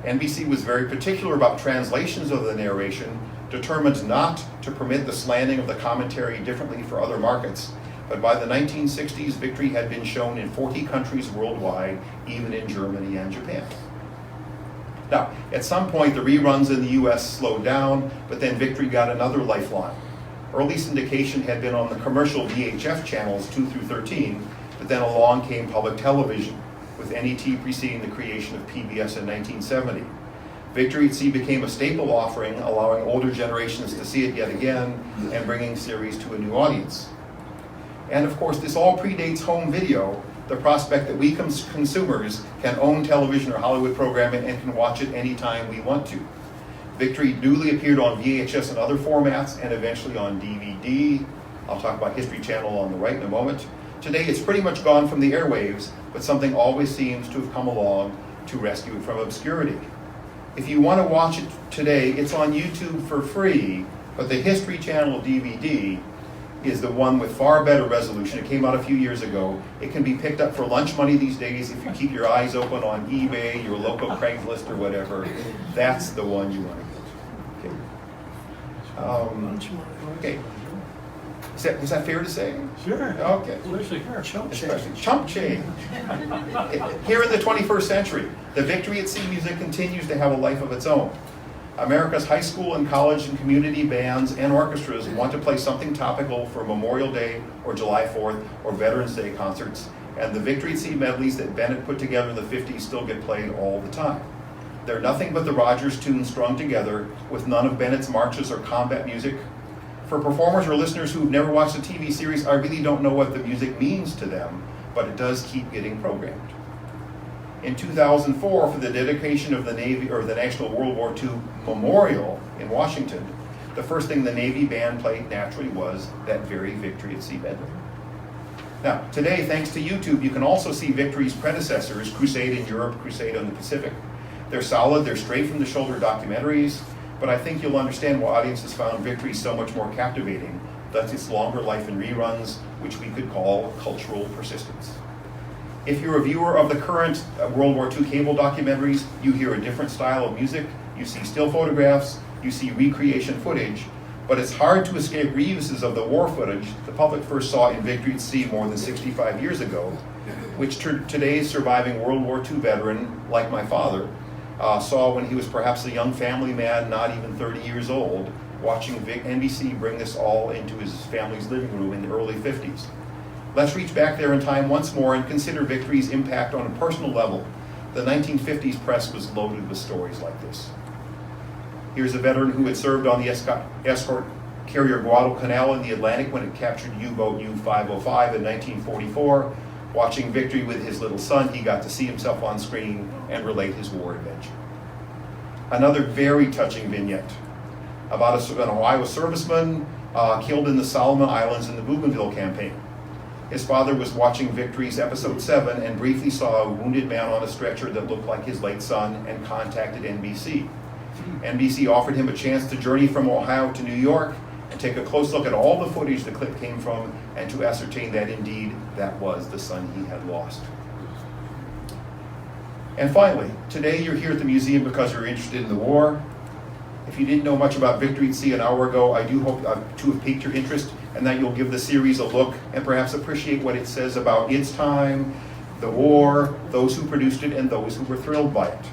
NBC was very particular about translations of the narration, determined not to permit the slanting of the commentary differently for other markets. But by the 1960s, Victory had been shown in 40 countries worldwide, even in Germany and Japan. Now, at some point, the reruns in the US slowed down, but then Victory got another lifeline. Early syndication had been on the commercial VHF channels 2 through 13, but then along came public television, with NET preceding the creation of PBS in 1970. Victory at Sea became a staple offering, allowing older generations to see it yet again and bringing series to a new audience. And of course, this all predates home video, the prospect that we consumers can own television or Hollywood programming and can watch it anytime we want to. Victory newly appeared on VHS and other formats, and eventually on DVD. I'll talk about History Channel on the right in a moment. Today, it's pretty much gone from the airwaves, but something always seems to have come along to rescue it from obscurity. If you want to watch it today, it's on YouTube for free, but the History Channel DVD is the one with far better resolution. It came out a few years ago. It can be picked up for lunch money these days if you keep your eyes open on eBay, your local Craigslist or whatever. That's the one you want to get. Okay. Is that fair to say? Sure. Okay. Especially chump change. Especially chump change. Here in the 21st century, the Victory at Sea music continues to have a life of its own. America's high school and college and community bands and orchestras want to play something topical for Memorial Day or July 4th or Veterans Day concerts, and the Victory at Sea medleys that Bennett put together in the 50s still get played all the time. They're nothing but the Rogers tunes strung together with none of Bennett's marches or combat music. For performers or listeners who've never watched the TV series, I really don't know what the music means to them, but it does keep getting programmed. In 2004, for the dedication of the Navy or the National World War II Memorial in Washington, the first thing the Navy band played naturally was that very Victory at Sea medley. Now, today, thanks to YouTube, you can also see Victory's predecessors, Crusade in Europe, Crusade on the Pacific. They're solid, they're straight from the shoulder documentaries, but I think you'll understand why audiences found Victory so much more captivating. That's its longer life in reruns, which we could call cultural persistence. If you're a viewer of the current World War II cable documentaries, you hear a different style of music, you see still photographs, you see recreation footage, but it's hard to escape reuses of the war footage the public first saw in Victory at Sea more than 65 years ago, which today's surviving World War II veteran, like my father, saw when he was perhaps a young family man, not even 30 years old, watching NBC bring this all into his family's living room in the early 50s. Let's reach back there in time once more and consider Victory's impact on a personal level. The 1950s press was loaded with stories like this. Here's a veteran who had served on the escort carrier Guadalcanal in the Atlantic when it captured U-boat U-505 in 1944. Watching Victory with his little son, he got to see himself on screen and relate his war adventure. Another very touching vignette about an Ohio serviceman killed in the Solomon Islands in the Bougainville campaign. His father was watching Victory's episode 7 and briefly saw a wounded man on a stretcher that looked like his late son and contacted NBC. NBC offered him a chance to journey from Ohio to New York and take a close look at all the footage the clip came from and to ascertain that indeed that was the son he had lost. And finally, today you're here at the museum because you're interested in the war. If you didn't know much about Victory at Sea an hour ago, I do hope to have piqued your interest and that you'll give the series a look and perhaps appreciate what it says about its time, the war, those who produced it, and those who were thrilled by it.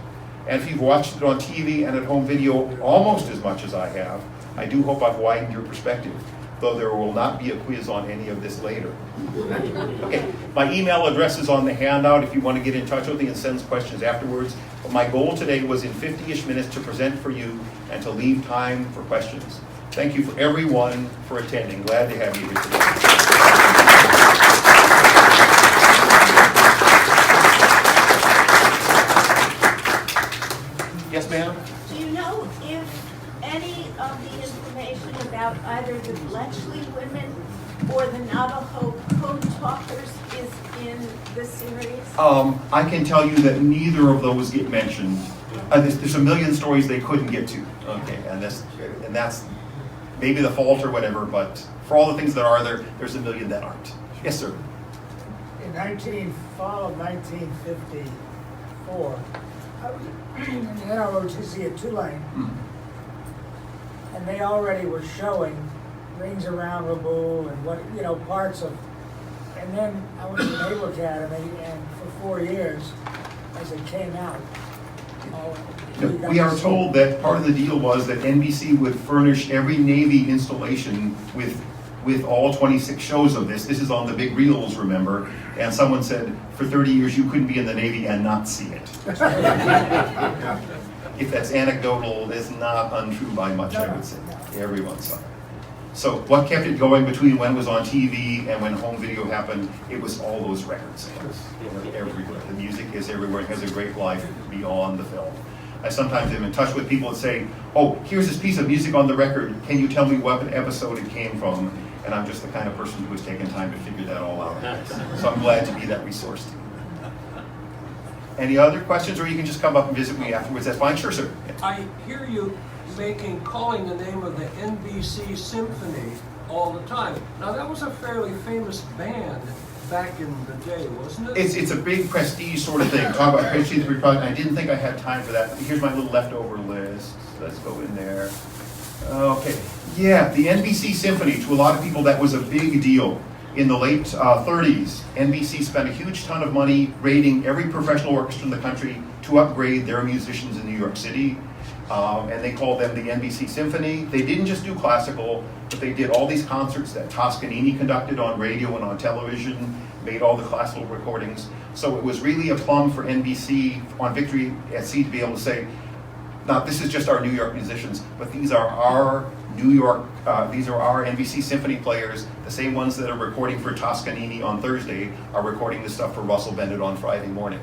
And if you've watched it on TV and at home video almost as much as I have, I do hope I've widened your perspective, though there will not be a quiz on any of this later. Okay, my email address is on the handout if you want to get in touch with me and send questions afterwards. But my goal today was in 50-ish minutes to present for you and to leave time for questions. Thank you for everyone for attending. Glad to have you here today. Yes, ma'am? Do you know if any of the information about either the Bletchley women or the Navajo code talkers is in the series? I can tell you that neither of those get mentioned. There's a million stories they couldn't get to. Okay, and that's maybe the fault or whatever, but for all the things that are there, there's a million that aren't. Yes, sir. In fall of 1954, I was in the NROTC at Tulane, and they already were showing Rings Around Rabaul and parts of. And then I went to the Naval Academy, and for 4 years, as it came out. We are told that part of the deal was that NBC would furnish every Navy installation with all 26 shows of this. This is on the big reels, remember? And someone said, for 30 years you couldn't be in the Navy and not see it. If that's anecdotal, it's not untrue by much, I would say. Everyone saw it. So what kept it going between when it was on TV and when home video happened, it was all those record sales. Everywhere. The music is everywhere. It has a great life beyond the film. I sometimes am in touch with people that say, oh, here's this piece of music on the record. Can you tell me what episode it came from? And I'm just the kind of person who has taken time to figure that all out. So I'm glad to be that resource to you. Any other questions, or you can just come up and visit me afterwards. That's fine. Sure, sir. Yeah. I hear you calling the name of the NBC Symphony all the time. Now that was a fairly famous band back in the day, wasn't it? It's a big prestige sort of thing. Talk about prestige. I didn't think I had time for that. Here's my little leftover list. Let's go in there. Okay, yeah, the NBC Symphony, to a lot of people, that was a big deal. In the late 30s, NBC spent a huge ton of money raiding every professional orchestra in the country to upgrade their musicians in New York City. And they called them the NBC Symphony. They didn't just do classical, but they did all these concerts that Toscanini conducted on radio and on television, made all the classical recordings. So it was really a plum for NBC on Victory at Sea to be able to say, now this is just our New York musicians, but these are our these are our NBC Symphony players, the same ones that are recording for Toscanini on Thursday are recording the stuff for Russell Bennett on Friday morning.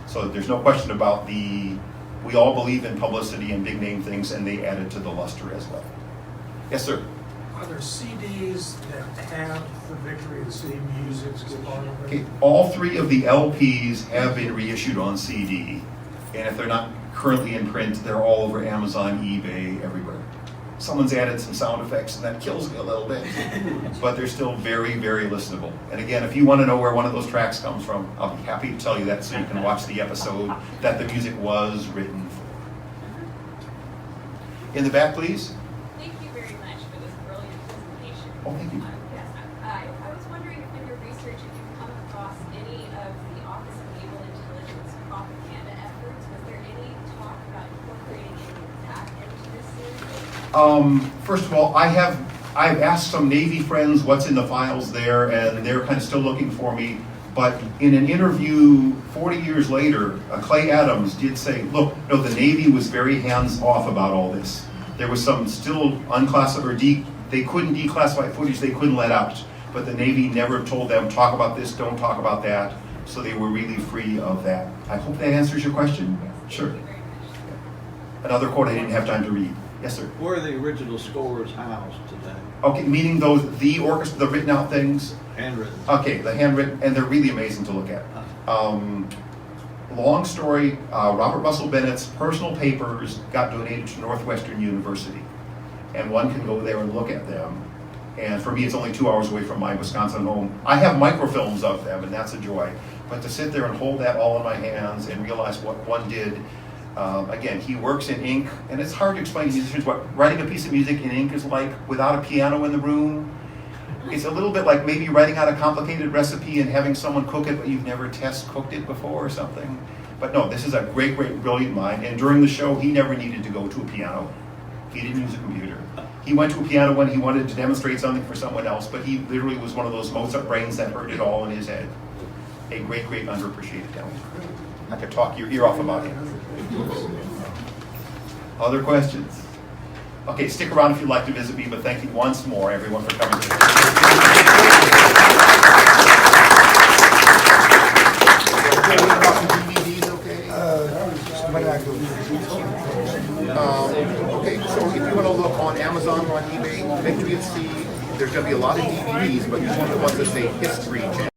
So there's no question about we all believe in publicity and big name things, and they added to the luster as well. Yes, sir? Are there CDs that have the Victory at Sea music on them? Okay, all 3 of the LPs have been reissued on CD, and if they're not currently in print, they're all over Amazon, eBay, everywhere. Someone's added some sound effects, and that kills me a little bit, but they're still very, very listenable. And again, if you want to know where one of those tracks comes from, I'll be happy to tell you that so you can watch the episode that the music was written for. In the back, please. Thank you very much for this brilliant presentation. Oh, thank you. Yes, I was wondering if in your research if you've come across any of the Office of Naval Intelligence propaganda efforts. Was there any talk about incorporating any of that into this series? First of all, I've asked some Navy friends what's in the files there, and they're kind of still looking for me. But in an interview 40 years later, Clay Adams did say, look, no, the Navy was very hands-off about all this. There was some still unclassified, or they couldn't declassify footage they couldn't let out. But the Navy never told them, talk about this, don't talk about that. So they were really free of that. I hope that answers your question. Sure. Thank you very much. Another quote I didn't have time to read. Yes, sir. Where are the original scores housed today? Okay, meaning the orchestra, the written out things. Handwritten? Okay, the handwritten, and they're really amazing to look at. Long story, Robert Russell Bennett's personal papers got donated to Northwestern University. And one can go there and look at them. And for me, it's only 2 hours away from my Wisconsin home. I have microfilms of them, and that's a joy. But to sit there and hold that all in my hands and realize what one did, again, he works in ink, and it's hard to explain to musicians what writing a piece of music in ink is like without a piano in the room. It's a little bit like maybe writing out a complicated recipe and having someone cook it, but you've never test cooked it before or something. But no, this is a great, great, brilliant mind. And during the show, he never needed to go to a piano. He didn't use a computer. He went to a piano when he wanted to demonstrate something for someone else, but he literally was one of those Mozart brains that heard it all in his head. A great, great, underappreciated talent. I could talk your ear off about him. Other questions? Okay, stick around if you'd like to visit me, but thank you once more, everyone, for coming today. DVDs, okay? Okay, so if you want to look on Amazon or on eBay, Victory at Sea, there's going to be a lot of DVDs, but one of the ones that say History channel.